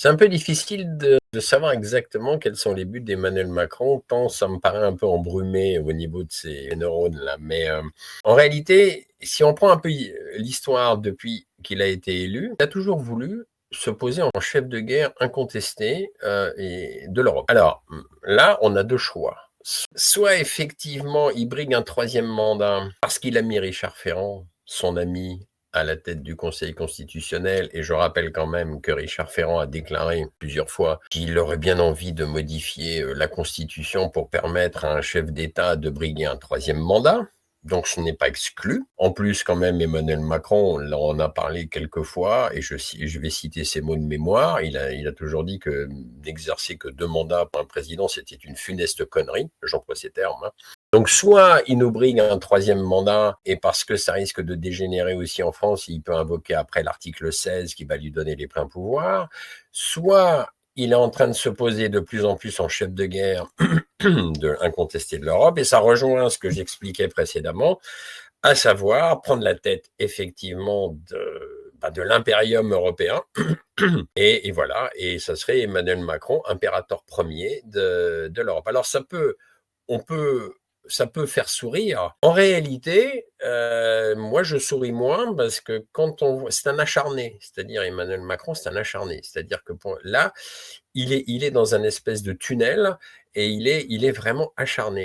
C'est un peu difficile de savoir exactement quels sont les buts d'Emmanuel Macron, tant ça me paraît un peu embrumé au niveau de ces neurones-là. Mais en réalité, si on prend un peu l'histoire depuis qu'il a été élu, il a toujours voulu se poser en chef de guerre incontesté de l'Europe. Alors là, on a deux choix. Soit effectivement, il brigue un troisième mandat parce qu'il a mis Richard Ferrand, son ami, à la tête du Conseil constitutionnel, et je rappelle quand même que Richard Ferrand a déclaré plusieurs fois qu'il aurait bien envie de modifier la Constitution pour permettre à un chef d'État de briguer un troisième mandat. Donc ce n'est pas exclu. En plus, quand même, Emmanuel Macron, on en a parlé quelques fois, et je vais citer ses mots de mémoire, il a toujours dit que n'exercer que 2 mandats pour un président, c'était une funeste connerie, j'emploie ces termes, hein. Donc soit il nous brigue un troisième mandat, et parce que ça risque de dégénérer aussi en France, il peut invoquer après l'article 16 qui va lui donner les pleins pouvoirs, soit il est en train de se poser de plus en plus en chef de guerre incontesté de l'Europe, et ça rejoint ce que j'expliquais précédemment, à savoir prendre la tête effectivement de l'impérium européen, et voilà, et ça serait Emmanuel Macron, impérateur premier de l'Europe. Alors ça peut faire sourire. En réalité, moi je souris moins parce que quand on voit, c'est un acharné, c'est-à-dire Emmanuel Macron, c'est un acharné, c'est-à-dire que là, il est dans un espèce de tunnel et il est vraiment acharné.